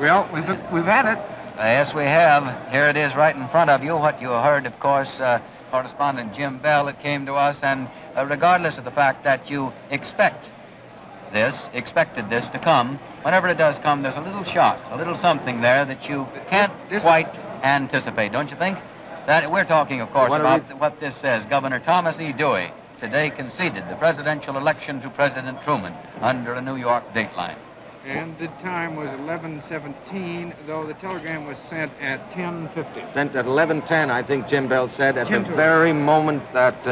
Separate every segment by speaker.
Speaker 1: Well, we've had it.
Speaker 2: Yes, we have. Here it is right in front of you. What you heard, of course, correspondent Jim Bell, it came to us, and regardless of the fact that you expected this to come, whenever it does come, there's a little shock, a little something there that you can't quite anticipate, don't you think? That we're talking, of course, about what this says. Governor Thomas E. Dewey today conceded the presidential election to President Truman under a New York dateline.
Speaker 1: And the time was 11:17, though the telegram was sent at 10:50.
Speaker 3: Sent at 11:10, I think Jim Bell said, at the very moment that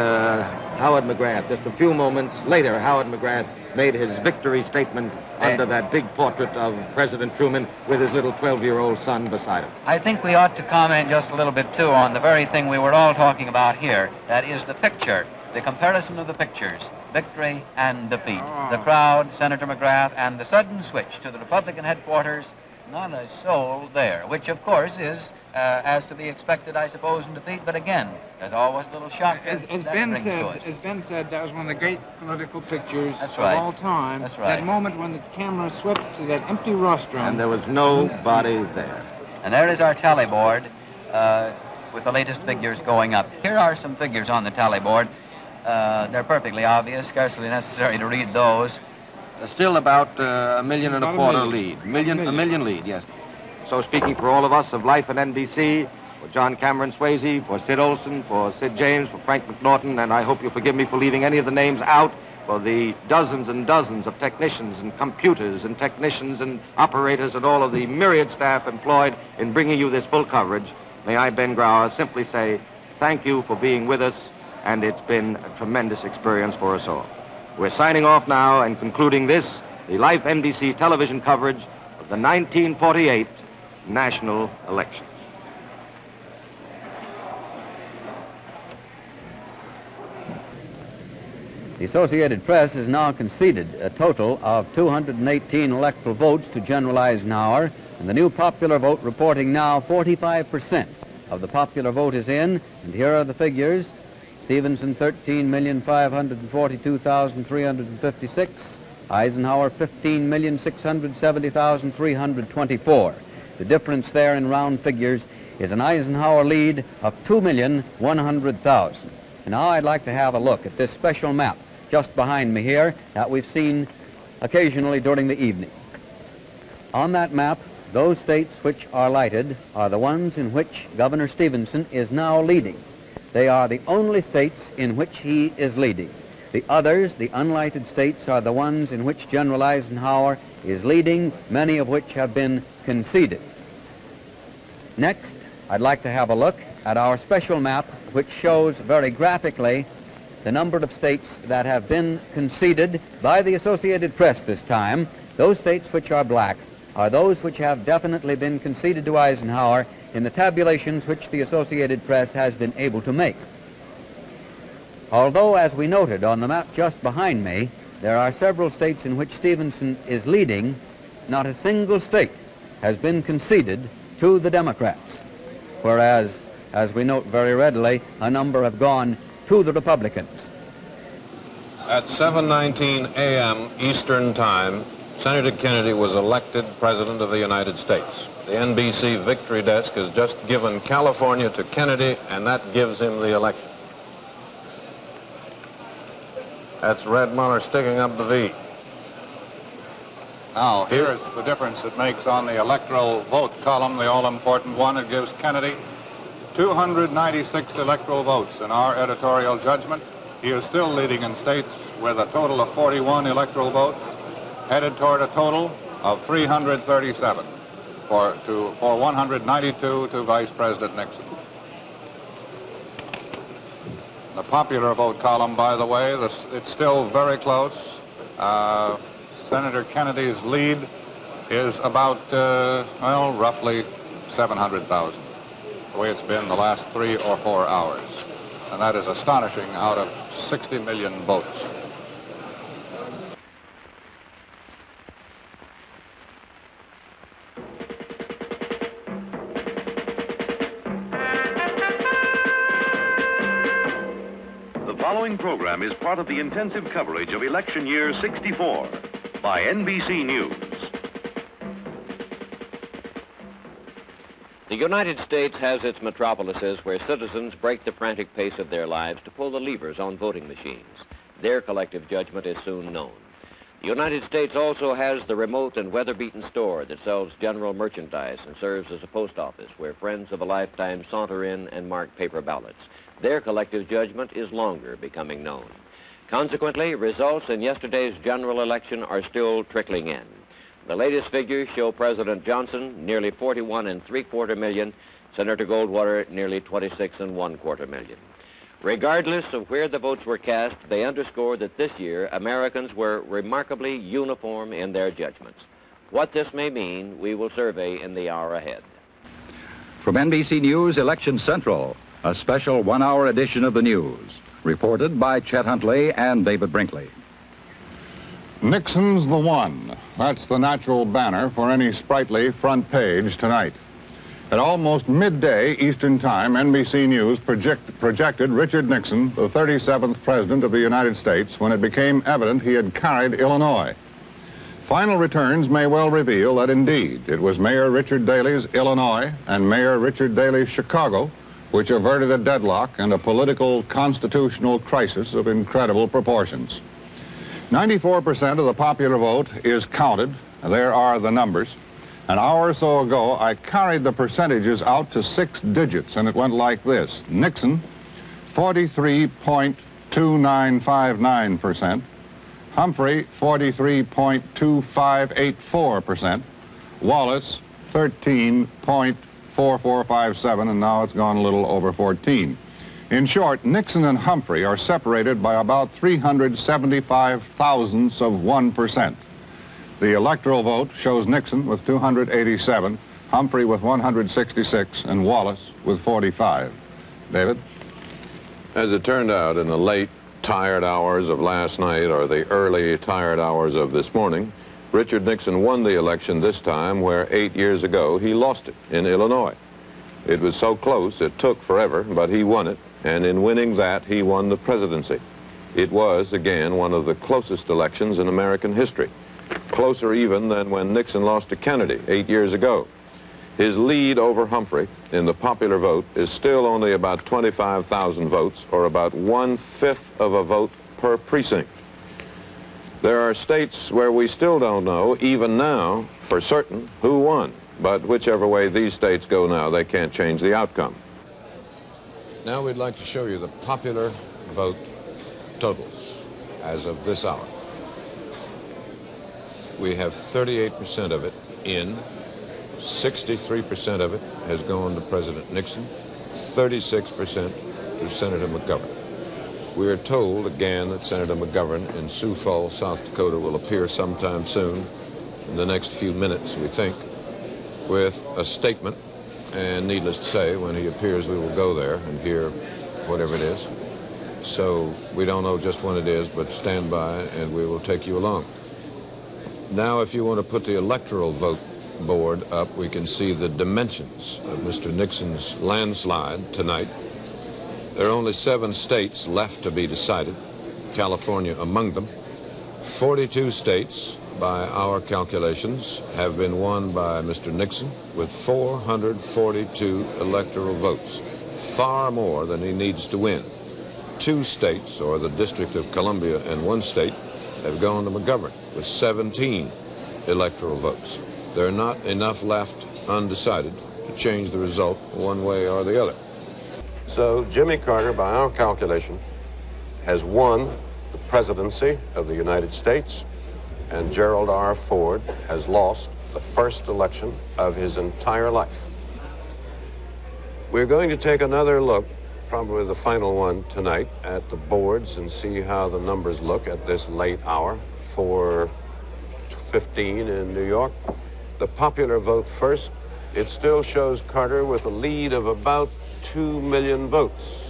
Speaker 3: Howard McGrath, just a few moments later, Howard McGrath made his victory statement under that big portrait of President Truman with his little 12-year-old son beside him.
Speaker 2: I think we ought to comment just a little bit, too, on the very thing we were all talking about here. That is the picture, the comparison of the pictures, victory and defeat. The crowd, Senator McGrath, and the sudden switch to the Republican headquarters, not a soul there, which, of course, is as to be expected, I suppose, in defeat. But again, there's always a little shock.
Speaker 1: As Ben said, that was one of the great political pictures of all time.
Speaker 2: That's right.
Speaker 1: That moment when the camera swept to that empty rostrum.
Speaker 3: And there was nobody there.
Speaker 2: And there is our tally board with the latest figures going up. Here are some figures on the tally board. They're perfectly obvious, scarcely necessary to read those.
Speaker 3: Still about a million and a quarter lead. A million lead, yes. So speaking for all of us of life at NBC, for John Cameron Swayze, for Sid Olson, for Sid James, for Frank McNaughton, and I hope you'll forgive me for leaving any of the names out, for the dozens and dozens of technicians and computers and technicians and operators and all of the myriad staff employed in bringing you this full coverage, may I, Ben Grauer, simply say thank you for being with us, and it's been a tremendous experience for us all. We're signing off now and concluding this, the live NBC television coverage of the 1948 national elections.
Speaker 2: The Associated Press has now conceded a total of 218 electoral votes to General Eisenhower, and the new popular vote reporting now 45% of the popular vote is in, and here are the figures. Stevenson, 13,542,356. Eisenhower, 15,670,324. The difference there in round figures is an Eisenhower lead of 2,100,000. And now I'd like to have a look at this special map just behind me here that we've seen occasionally during the evening. On that map, those states which are lighted are the ones in which Governor Stevenson is now leading. They are the only states in which he is leading. The others, the unlighted states, are the ones in which General Eisenhower is leading, many of which have been conceded. Next, I'd like to have a look at our special map, which shows very graphically the number of states that have been conceded by the Associated Press this time. Those states which are black are those which have definitely been conceded to Eisenhower in the tabulations which the Associated Press has been able to make. Although, as we noted on the map just behind me, there are several states in which Stevenson is leading, not a single state has been conceded to the Democrats, whereas, as we note very readily, a number have gone to the Republicans.
Speaker 4: At 7:19 a.m. Eastern Time, Senator Kennedy was elected President of the United States. The NBC Victory Desk has just given California to Kennedy, and that gives him the election. That's Red Muller sticking up the V.
Speaker 5: Now, here's the difference it makes on the electoral vote column, the all-important one. It gives Kennedy 296 electoral votes. In our editorial judgment, he is still leading in states with a total of 41 electoral votes, headed toward a total of 337 for 192 to Vice President Nixon. The popular vote column, by the way, it's still very close. Senator Kennedy's lead is about, roughly 700,000, the way it's been the last 3 or 4 hours. And that is astonishing out of 60 million votes.
Speaker 6: The following program is part of the intensive coverage of election year 64 by NBC News.
Speaker 7: The United States has its metropolises where citizens break the frantic pace of their lives to pull the levers on voting machines. Their collective judgment is soon known. The United States also has the remote and weather-beaten store that sells general merchandise and serves as a post office where friends of a lifetime saunter in and mark paper ballots. Their collective judgment is longer becoming known. Consequently, results in yesterday's general election are still trickling in. The latest figures show President Johnson nearly 41.75 million, Senator Goldwater nearly 26.25 million. Regardless of where the votes were cast, they underscore that this year Americans were remarkably uniform in their judgments. What this may mean, we will survey in the hour ahead.
Speaker 8: From NBC News Election Central, a special one-hour edition of the news, reported by Chet Huntley and David Brinkley.
Speaker 5: Nixon's the one. That's the natural banner for any sprightly front page tonight. At almost midday Eastern Time, NBC News projected Richard Nixon, the 37th President of the United States, when it became evident he had carried Illinois. Final returns may well reveal that indeed it was Mayor Richard Daley's Illinois and Mayor Richard Daley's Chicago which averted a deadlock and a political constitutional crisis of incredible proportions. 94% of the popular vote is counted. There are the numbers. An hour or so ago, I carried the percentages out to 6 digits, and it went like this. Nixon, 43.2959%. Humphrey, 43.2584%. Wallace, 13.4457, and now it's gone a little over 14. In short, Nixon and Humphrey are separated by about 375 thousandths of 1%. The electoral vote shows Nixon with 287, Humphrey with 166, and Wallace with 45. David?
Speaker 4: As it turned out, in the late, tired hours of last night or the early, tired hours of this morning, Richard Nixon won the election this time where 8 years ago he lost it in Illinois. It was so close, it took forever, but he won it. And in winning that, he won the presidency. It was, again, one of the closest elections in American history, closer even than when Nixon lost to Kennedy 8 years ago. His lead over Humphrey in the popular vote is still only about 25,000 votes, or about 1/5 of a vote per precinct. There are states where we still don't know, even now, for certain, who won. But whichever way these states go now, they can't change the outcome.
Speaker 9: Now we'd like to show you the popular vote totals as of this hour. We have 38% of it in, 63% of it has gone to President Nixon, 36% to Senator McGovern. We are told again that Senator McGovern in Sioux Falls, South Dakota will appear sometime soon, in the next few minutes, we think, with a statement. And needless to say, when he appears, we will go there and hear whatever it is. So we don't know just when it is, but stand by and we will take you along. Now, if you want to put the electoral vote board up, we can see the dimensions of Mr. Nixon's landslide tonight. There are only 7 states left to be decided, California among them. 42 states, by our calculations, have been won by Mr. Nixon with 442 electoral votes, far more than he needs to win. 2 states, or the District of Columbia and 1 state, have gone to McGovern with 17 electoral votes. There are not enough left undecided to change the result one way or the other. So Jimmy Carter, by our calculation, has won the presidency of the United States, and Gerald R. Ford has lost the first election of his entire life. We're going to take another look, probably the final one tonight, at the boards and see how the numbers look at this late hour, 4:15 in New York. The popular vote first. It still shows Carter with a lead of about 2 million votes.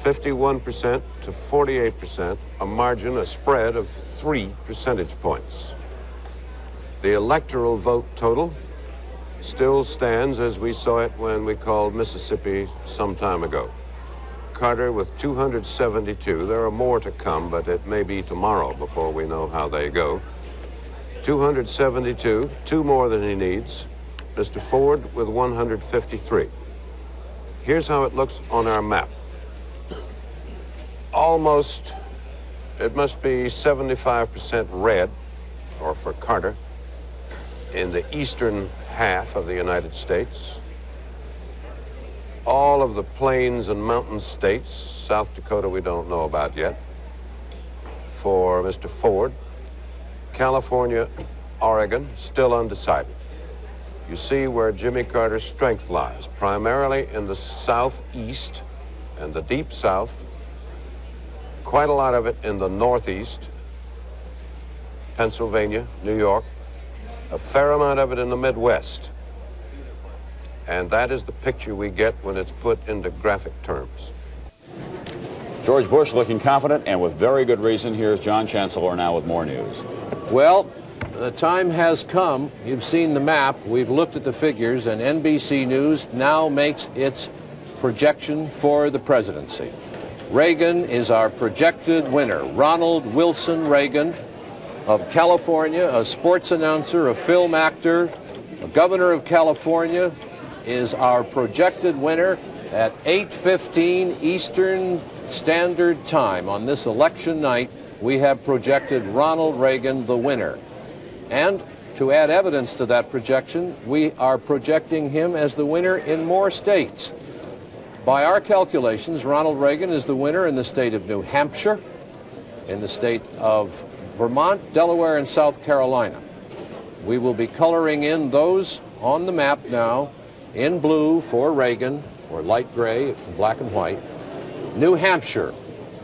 Speaker 9: 51% to 48%, a margin, a spread of 3 percentage points. The electoral vote total still stands as we saw it when we called Mississippi some time ago. Carter with 272. There are more to come, but it may be tomorrow before we know how they go. 272, 2 more than he needs. Mr. Ford with 153. Here's how it looks on our map. Almost, it must be 75% red, or for Carter, in the eastern half of the United States. All of the plains and mountain states, South Dakota we don't know about yet, for Mr. Ford. California, Oregon, still undecided. You see where Jimmy Carter's strength lies, primarily in the southeast and the deep south, quite a lot of it in the northeast, Pennsylvania, New York, a fair amount of it in the Midwest. And that is the picture we get when it's put into graphic terms.
Speaker 10: George Bush looking confident and with very good reason. Here's John Chancellor now with more news.
Speaker 11: Well, the time has come. You've seen the map. We've looked at the figures, and NBC News now makes its projection for the presidency. Reagan is our projected winner. Ronald Wilson Reagan of California, a sports announcer, a film actor, a governor of California, is our projected winner at 8:15 Eastern Standard Time. On this election night, we have projected Ronald Reagan the winner. And to add evidence to that projection, we are projecting him as the winner in more states. By our calculations, Ronald Reagan is the winner in the state of New Hampshire, in the state of Vermont, Delaware, and South Carolina. We will be coloring in those on the map now in blue for Reagan, or light gray, black and white. New Hampshire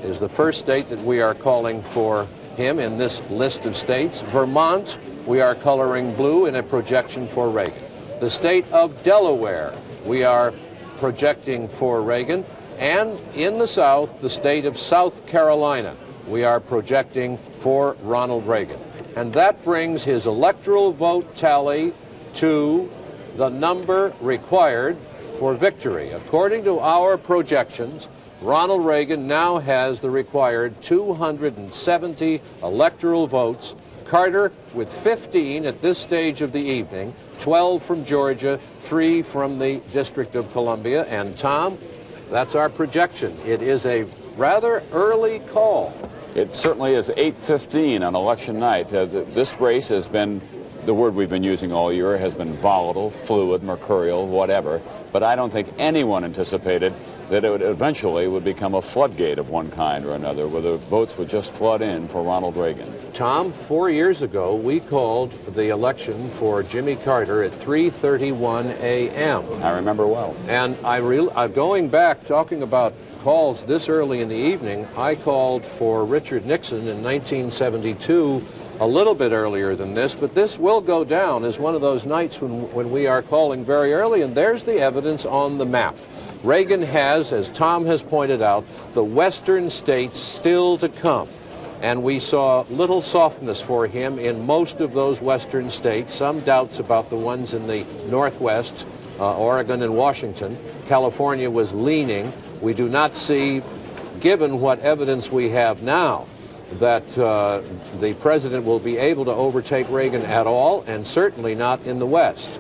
Speaker 11: is the first state that we are calling for him in this list of states. Vermont, we are coloring blue in a projection for Reagan. The state of Delaware, we are projecting for Reagan. And in the South, the state of South Carolina, we are projecting for Ronald Reagan. And that brings his electoral vote tally to the number required for victory. According to our projections, Ronald Reagan now has the required 270 electoral votes. Carter with 15 at this stage of the evening, 12 from Georgia, 3 from the District of Columbia. And Tom, that's our projection. It is a rather early call.
Speaker 10: It certainly is 8:15 on election night. This race has been, the word we've been using all year, has been volatile, fluid, mercurial, whatever. But I don't think anyone anticipated that it eventually would become a floodgate of one kind or another, where the votes would just flood in for Ronald Reagan.
Speaker 11: Tom, 4 years ago, we called the election for Jimmy Carter at 3:31 a.m.
Speaker 10: I remember well.
Speaker 11: And going back, talking about calls this early in the evening, I called for Richard Nixon in 1972, a little bit earlier than this, but this will go down as one of those nights when we are calling very early, and there's the evidence on the map. Reagan has, as Tom has pointed out, the western states still to come. And we saw little softness for him in most of those western states, some doubts about the ones in the northwest, Oregon and Washington. California was leaning. We do not see, given what evidence we have now, that the president will be able to overtake Reagan at all, and certainly not in the West.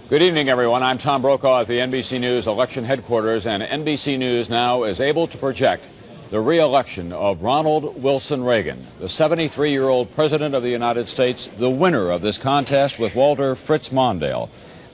Speaker 10: Good evening, everyone. I'm Tom Brokaw at the NBC News election headquarters, and NBC News now is able to project the re-election of Ronald Wilson Reagan, the 73-year-old president of the United States, the winner of this contest with Walter Fritz Mondale.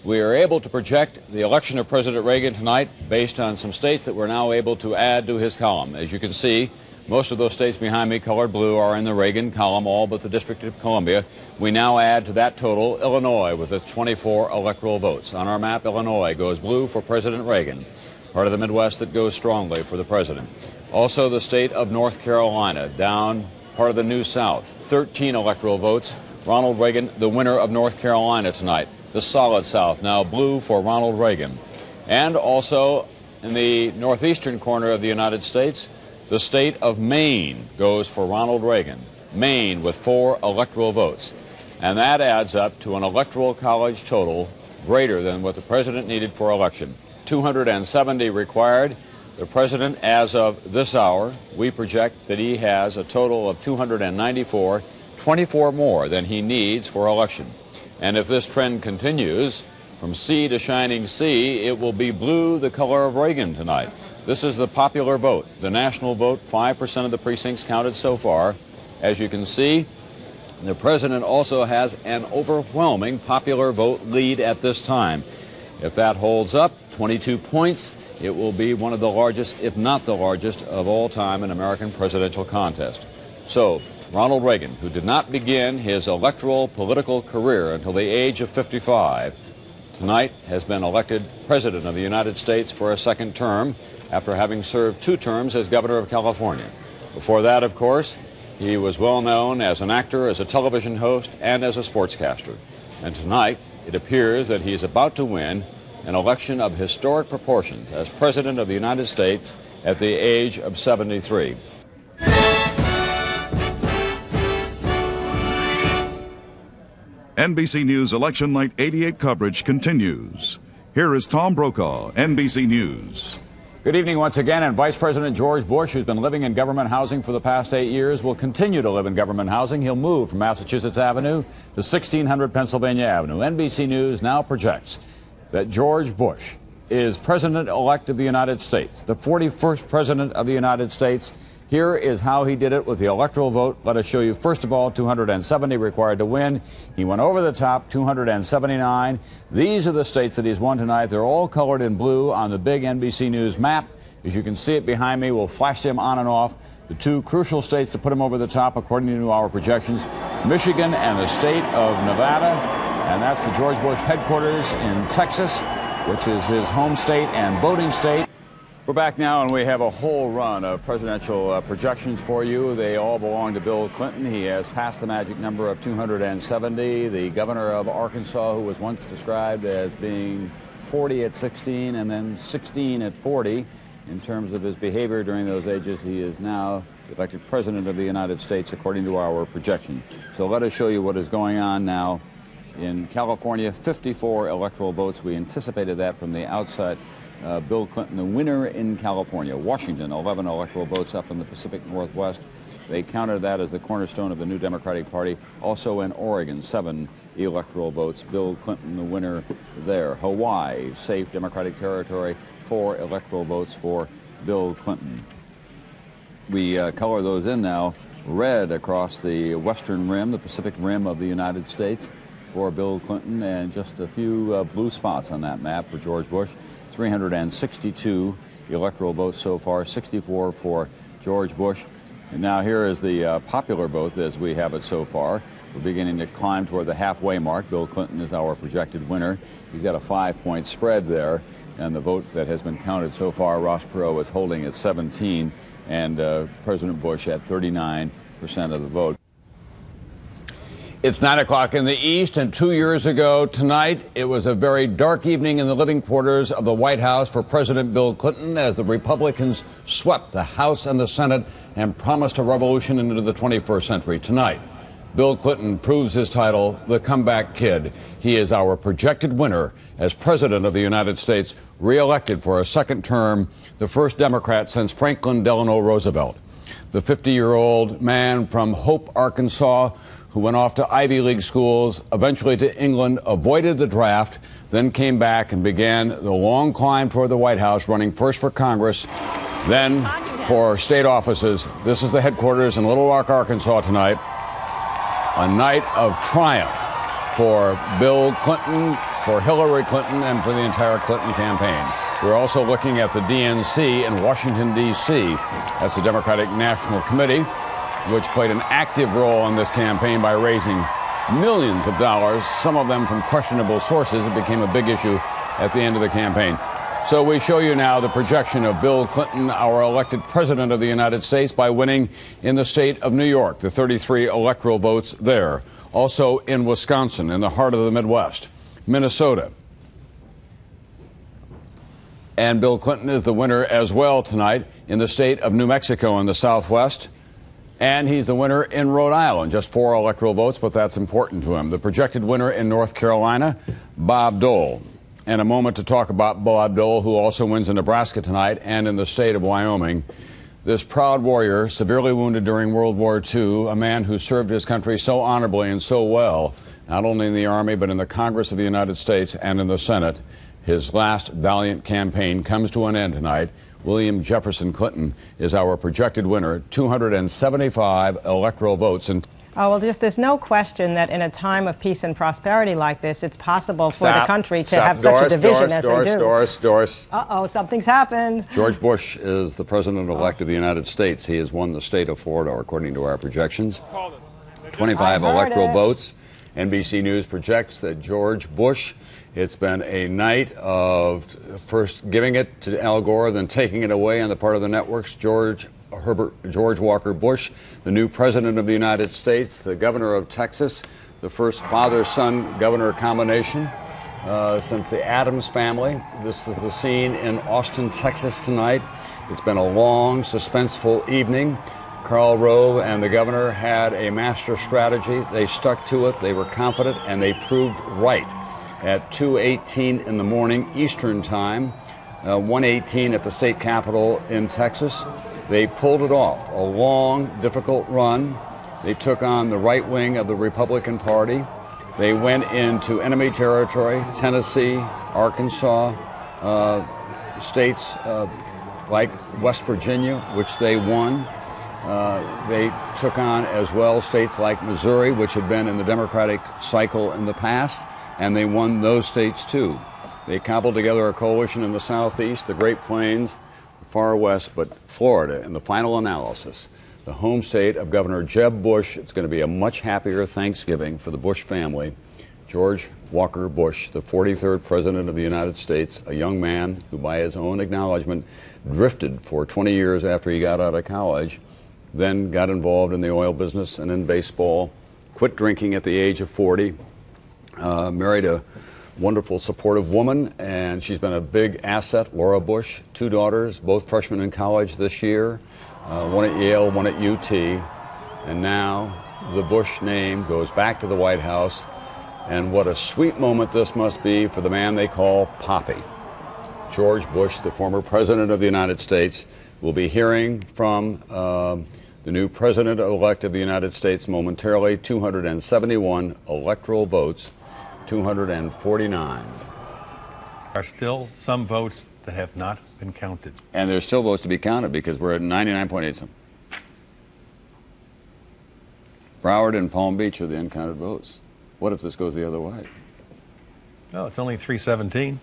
Speaker 10: We are able to project the election of President Reagan tonight based on some states that we're now able to add to his column. As you can see, most of those states behind me, colored blue, are in the Reagan column, all but the District of Columbia. We now add to that total Illinois with its 24 electoral votes. On our map, Illinois goes blue for President Reagan, part of the Midwest that goes strongly for the president. Also, the state of North Carolina, down part of the New South, 13 electoral votes. Ronald Reagan, the winner of North Carolina tonight. The solid South, now blue for Ronald Reagan. And also, in the northeastern corner of the United States, the state of Maine goes for Ronald Reagan. Maine with 4 electoral votes. And that adds up to an electoral college total greater than what the president needed for election. 270 required. The president, as of this hour, we project that he has a total of 294, 24 more than he needs for election. And if this trend continues, from sea to shining sea, it will be blue, the color of Reagan tonight. This is the popular vote, the national vote, 5% of the precincts counted so far. As you can see, the president also has an overwhelming popular vote lead at this time. If that holds up, 22 points, it will be one of the largest, if not the largest, of all time in American presidential contest. So, Ronald Reagan, who did not begin his electoral political career until the age of 55, tonight has been elected President of the United States for a second term after having served 2 terms as Governor of California. Before that, of course, he was well known as an actor, as a television host, and as a sportscaster. And tonight, it appears that he's about to win an election of historic proportions as President of the United States at the age of 73.
Speaker 12: NBC News Election Night 88 coverage continues. Here is Tom Brokaw, NBC News.
Speaker 10: Good evening once again, and Vice President George Bush, who's been living in government housing for the past 8 years, will continue to live in government housing. He'll move from Massachusetts Avenue to 1600 Pennsylvania Avenue. NBC News now projects that George Bush is President-elect of the United States, the 41st President of the United States. Here is how he did it with the electoral vote. Let us show you, first of all, 270 required to win. He went over the top, 279. These are the states that he's won tonight. They're all colored in blue on the big NBC News map. As you can see it behind me, we'll flash them on and off. The 2 crucial states to put him over the top, according to our projections, Michigan and the state of Nevada. And that's the George Bush headquarters in Texas, which is his home state and voting state. We're back now, and we have a whole run of presidential projections for you. They all belong to Bill Clinton. He has passed the magic number of 270. The governor of Arkansas, who was once described as being 40 at 16 and then 16 at 40 in terms of his behavior during those ages, he is now elected President of the United States according to our projection. So let us show you what is going on now. In California, 54 electoral votes. We anticipated that from the outset. Bill Clinton, the winner in California. Washington, 11 electoral votes up in the Pacific Northwest. They counted that as the cornerstone of the new Democratic Party. Also in Oregon, 7 electoral votes. Bill Clinton, the winner there. Hawaii, safe Democratic territory, 4 electoral votes for Bill Clinton. We color those in now. Red across the western rim, the Pacific rim of the United States for Bill Clinton, and just a few blue spots on that map for George Bush. 362 electoral votes so far, 64 for George Bush. And now here is the popular vote as we have it so far. We're beginning to climb toward the halfway mark. Bill Clinton is our projected winner. He's got a 5-point spread there. And the vote that has been counted so far, Ross Perot is holding at 17, and President Bush at 39% of the vote. It's 9 o'clock in the East, and 2 years ago tonight, it was a very dark evening in the living quarters of the White House for President Bill Clinton as the Republicans swept the House and the Senate and promised a revolution into the 21st century. Tonight, Bill Clinton proves his title, the Comeback Kid. He is our projected winner as President of the United States, re-elected for a second term, the first Democrat since Franklin Delano Roosevelt. The 50-year-old man from Hope, Arkansas, who went off to Ivy League schools, eventually to England, avoided the draft, then came back and began the long climb toward the White House, running first for Congress, then for state offices. This is the headquarters in Little Rock, Arkansas tonight. A night of triumph for Bill Clinton, for Hillary Clinton, and for the entire Clinton campaign. We're also looking at the DNC in Washington, D.C. That's the Democratic National Committee, which played an active role in this campaign by raising millions of dollars, some of them from questionable sources. It became a big issue at the end of the campaign. So we show you now the projection of Bill Clinton, our elected President of the United States, by winning in the state of New York, the 33 electoral votes there. Also in Wisconsin, in the heart of the Midwest, Minnesota. And Bill Clinton is the winner as well tonight in the state of New Mexico in the Southwest. And he's the winner in Rhode Island, just 4 electoral votes, but that's important to him. The projected winner in North Carolina, Bob Dole. and a moment to talk about Bo Abdul, who also wins in Nebraska tonight and in the state of Wyoming. This proud warrior, severely wounded during World War II, a man who served his country so honorably and so well, not only in the Army but in the Congress of the United States and in the Senate. His last valiant campaign comes to an end tonight. William Jefferson Clinton is our projected winner, 275 electoral votes. And
Speaker 13: oh, well, there's no question that in a time of peace and prosperity like this, it's possible for the country to have such a division as they do.
Speaker 10: Doris.
Speaker 13: Uh-oh, something's happened.
Speaker 10: George Bush is the president-elect of the United States. He has won the state of Florida, according to our projections. 25 electoral votes. NBC News projects that George Bush, it's been a night of first giving it to Al Gore, then taking it away on the part of the networks. George Walker Bush, the new president of the United States, the governor of Texas, the first father-son governor combination since the Adams family. This is the scene in Austin, Texas tonight. It's been a long, suspenseful evening. Karl Rove and the governor had a master strategy. They stuck to it. They were confident, and they proved right. At 2:18 in the morning Eastern Time, 1:18 at the state capitol in Texas, they pulled it off. A long, difficult run. They took on the right wing of the Republican Party. They went into enemy territory, Tennessee, Arkansas, states like West Virginia, which they won. They took on as well states like Missouri, which had been in the Democratic cycle in the past, and they won those states too. They cobbled together a coalition in the Southeast, the Great Plains, far west, but Florida, in the final analysis, the home state of Governor Jeb Bush. It's going to be a much happier Thanksgiving for the Bush family. George Walker Bush, the 43rd President of the United States, a young man who, by his own acknowledgement, drifted for 20 years after he got out of college, then got involved in the oil business and in baseball, quit drinking at the age of 40, married a wonderful, supportive woman, and she's been a big asset, Laura Bush. 2 daughters, both freshmen in college this year, one at Yale, one at UT. And now the Bush name goes back to the White House. And what a sweet moment this must be for the man they call Poppy. George Bush, the former president of the United States, will be hearing from the new president-elect of the United States momentarily. 271 electoral votes. 249.
Speaker 14: There are still some votes that have not been counted.
Speaker 10: And there's still votes to be counted because we're at 99.8. Broward and Palm Beach are the uncounted votes. What if this goes the other way?
Speaker 14: No, it's only 317.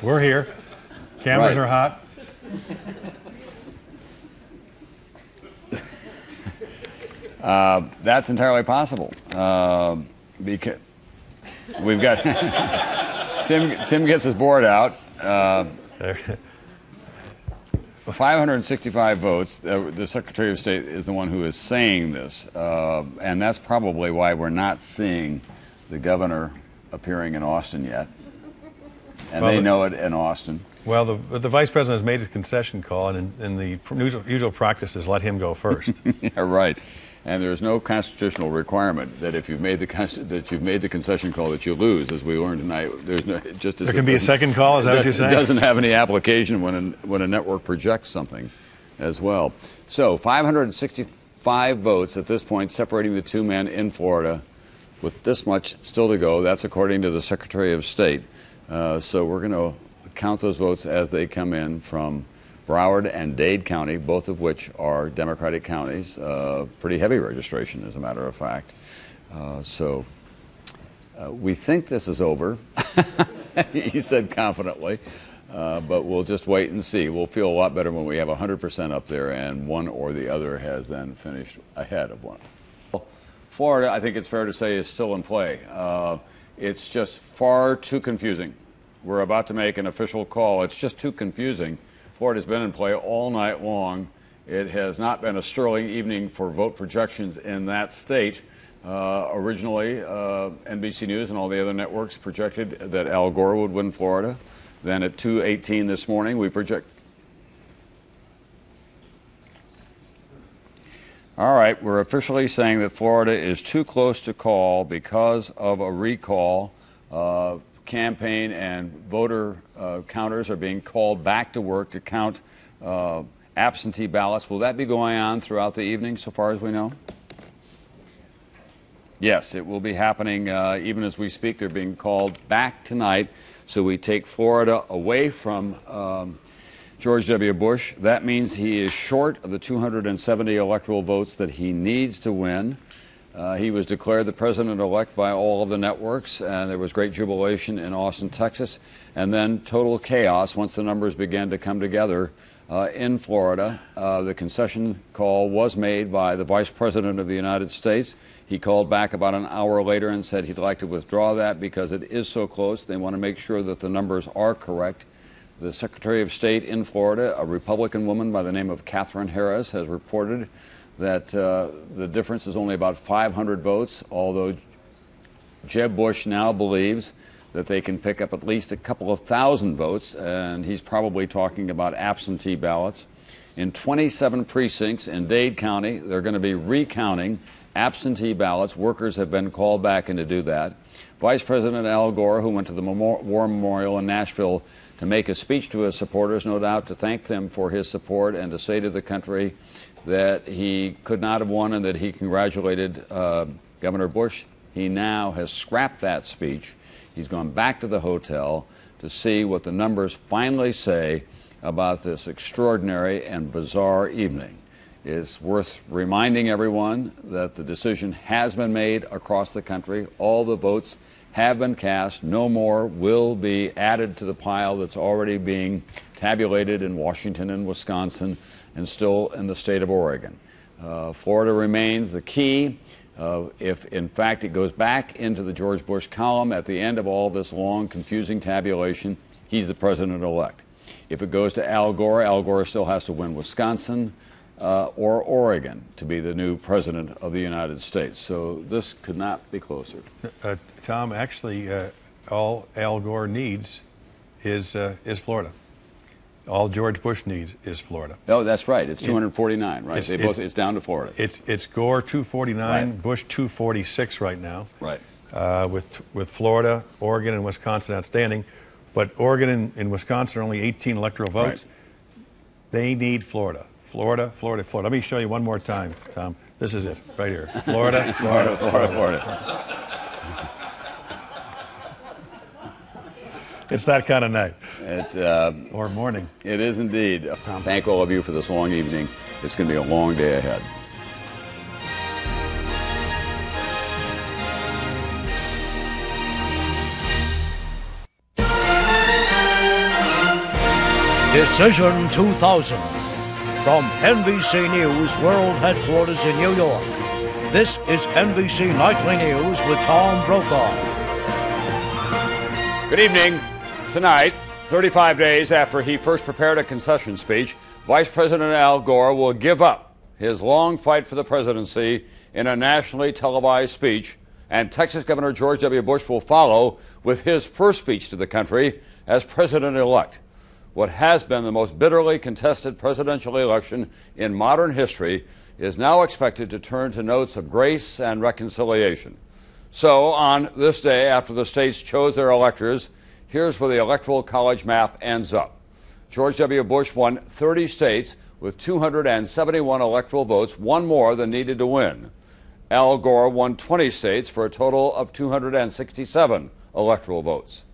Speaker 14: We're here. Cameras are hot.
Speaker 10: That's entirely possible. Because we've got Tim gets his board out. 565 votes. The Secretary of State is the one who is saying this, and that's probably why we're not seeing the governor appearing in Austin yet. And well, they know it in Austin.
Speaker 14: Well, the vice president has made his concession call, and the usual practice is let him go first.
Speaker 10: Yeah, right. And there's no constitutional requirement that if you've made the concession call that you lose, as we learned tonight. There's no just as
Speaker 14: there can be a second call. Is that what you're saying?
Speaker 10: It doesn't have any application when a network projects something, as well. So 565 votes at this point, separating the two men in Florida, with this much still to go. That's according to the Secretary of State. So we're going to count those votes as they come in from Broward and Dade County, both of which are Democratic counties. Pretty heavy registration, as a matter of fact. So we think this is over, he said confidently, but we'll just wait and see. We'll feel a lot better when we have 100% up there and one or the other has then finished ahead of one. Florida, I think it's fair to say, is still in play. It's just far too confusing. We're about to make an official call. It's just too confusing. Florida's been in play all night long. It has not been a sterling evening for vote projections in that state. Originally, NBC News and all the other networks projected that Al Gore would win Florida. Then at 2:18 this morning, we project. All right, we're officially saying that Florida is too close to call because of a recall campaign and voter counters are being called back to work to count absentee ballots. Will that be going on throughout the evening, so far as we know? Yes, it will be happening even as we speak. They're being called back tonight. So we take Florida away from George W. Bush. That means he is short of the 270 electoral votes that he needs to win. He was declared the president-elect by all of the networks, and there was great jubilation in Austin, Texas, and then total chaos once the numbers began to come together in Florida. The concession call was made by the Vice President of the United States. He called back about an hour later and said he'd like to withdraw that because it is so close. They want to make sure that the numbers are correct. The Secretary of State in Florida, a Republican woman by the name of Catherine Harris, has reported that the difference is only about 500 votes, although Jeb Bush now believes that they can pick up at least a couple of thousand votes, and he's probably talking about absentee ballots. In 27 precincts in Dade County, they're going to be recounting absentee ballots. Workers have been called back in to do that. Vice President Al Gore, who went to the War Memorial in Nashville to make a speech to his supporters, no doubt to thank them for his support and to say to the country that he could not have won and that he congratulated Governor Bush. He now has scrapped that speech. He's gone back to the hotel to see what the numbers finally say about this extraordinary and bizarre evening. It's worth reminding everyone that the decision has been made across the country. All the votes have been cast. No more will be added to the pile that's already being tabulated in Washington and Wisconsin and still in the state of Oregon. Florida remains the key. If, in fact, it goes back into the George Bush column at the end of all this long, confusing tabulation, he's the president-elect. If it goes to Al Gore still has to win Wisconsin or Oregon to be the new president of the United States. So this could not be closer.
Speaker 14: Tom, actually, all Al Gore needs is Florida. All George Bush needs is Florida.
Speaker 10: Oh, that's right. It's 249, right? It's down to Florida.
Speaker 14: It's Gore 249, right. Bush 246 right now.
Speaker 10: Right.
Speaker 14: With Florida, Oregon, and Wisconsin outstanding. But Oregon and Wisconsin are only 18 electoral votes. Right. They need Florida. Florida, Florida, Florida. Let me show you one more time, Tom. This is it, right here. Florida, Florida, Florida, Florida. It's that kind of night. Or morning.
Speaker 10: It is indeed. Thank all of you for this long evening. It's going to be a long day ahead.
Speaker 15: Decision 2000. From NBC News World Headquarters in New York, this is NBC Nightly News with Tom Brokaw.
Speaker 10: Good evening. Tonight, 35 days after he first prepared a concession speech, Vice President Al Gore will give up his long fight for the presidency in a nationally televised speech, and Texas Governor George W. Bush will follow with his first speech to the country as president-elect. What has been the most bitterly contested presidential election in modern history is now expected to turn to notes of grace and reconciliation. So, on this day, after the states chose their electors, here's where the Electoral College map ends up. George W. Bush won 30 states with 271 electoral votes, one more than needed to win. Al Gore won 20 states for a total of 267 electoral votes.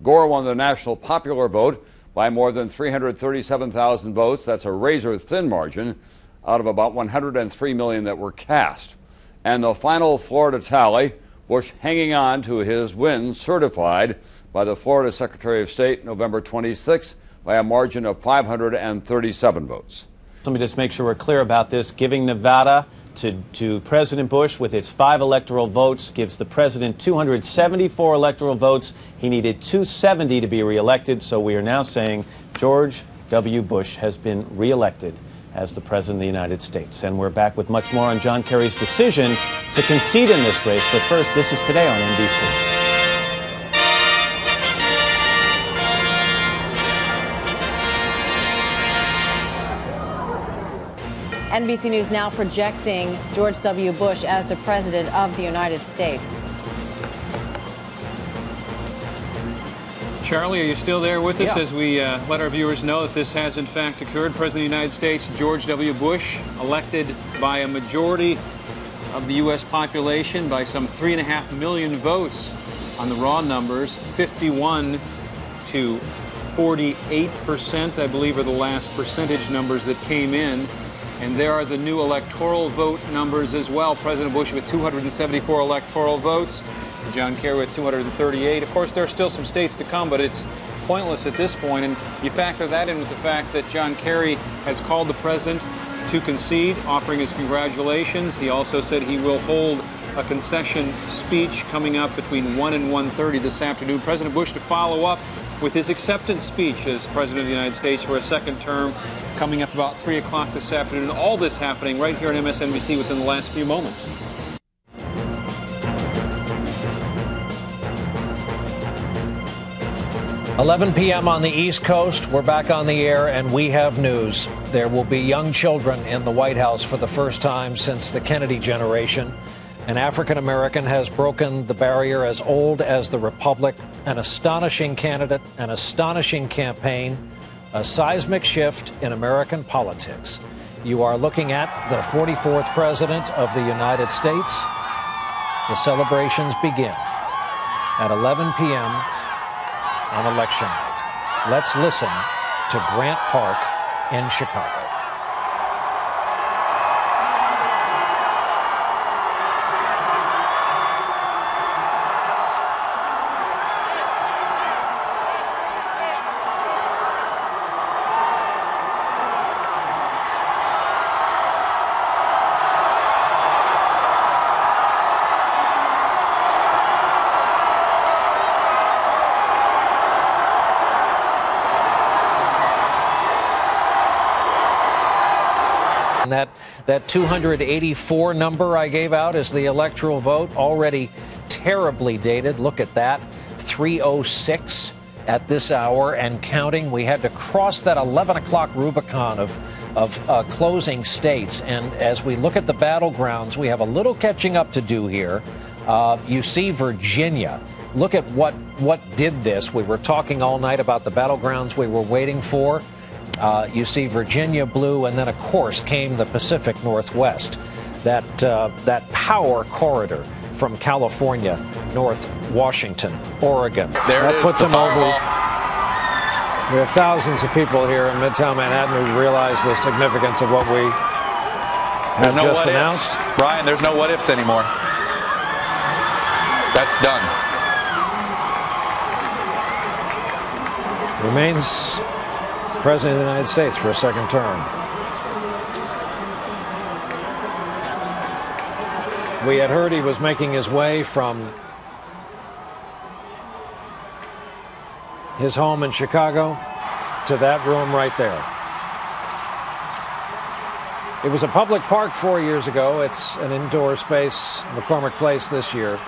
Speaker 10: Gore won the national popular vote by more than 337,000 votes. That's a razor-thin margin out of about 103 million that were cast. And the final Florida tally, Bush hanging on to his win certified by the Florida Secretary of State November 26th by a margin of 537 votes.
Speaker 16: Let me just make sure we're clear about this. Giving Nevada to President Bush with its 5 electoral votes gives the president 274 electoral votes. He needed 270 to be reelected, so we are now saying George W. Bush has been reelected as the President of the United States. And we're back with much more on John Kerry's decision to concede in this race. But first, this is Today on NBC.
Speaker 17: NBC News now projecting George W. Bush as the President of the United States.
Speaker 1: Charlie, are you still there with us
Speaker 11: Yeah.
Speaker 1: as we let our viewers know that this has in fact occurred? President of the United States, George W. Bush, elected by a majority of the U.S. population by some 3.5 million votes on the raw numbers, 51 to 48%, I believe, are the last percentage numbers that came in. And there are the new electoral vote numbers as well. President Bush with 274 electoral votes. John Kerry with 238. Of course, there are still some states to come, but it's pointless at this point. And you factor that in with the fact that John Kerry has called the president to concede, offering his congratulations. He also said he will hold a concession speech coming up between 1 and 1:30 this afternoon. President Bush to follow up with his acceptance speech as President of the United States for a second term coming up about 3 o'clock this afternoon. All this happening right here on MSNBC within the last few moments.
Speaker 18: 11 p.m. on the East Coast. We're back on the air, and we have news. There will be young children in the White House for the first time since the Kennedy generation. An African American has broken the barrier as old as the Republic. An astonishing candidate, an astonishing campaign, a seismic shift in American politics. You are looking at the 44th President of the United States. The celebrations begin at 11 p.m. on election night. Let's listen to Grant Park in Chicago. And that 284 number I gave out is the electoral vote, already terribly dated. Look at that, 3:06 at this hour and counting. We had to cross that 11 o'clock Rubicon of closing states. And as we look at the battlegrounds, we have a little catching up to do here. You see Virginia. Look at what did this. We were talking all night about the battlegrounds we were waiting for. You see Virginia blue, and then, of course, came the Pacific Northwest, that power corridor from California, North Washington, Oregon. That puts them over. We have thousands of people here in Midtown Manhattan who realize the significance of what we have just announced.
Speaker 19: Brian, there's no what-ifs anymore. That's done.
Speaker 18: Remains President of the United States for a second term. We had heard he was making his way from his home in Chicago to that room right there. It was a public park 4 years ago. It's an indoor space, McCormick Place this year.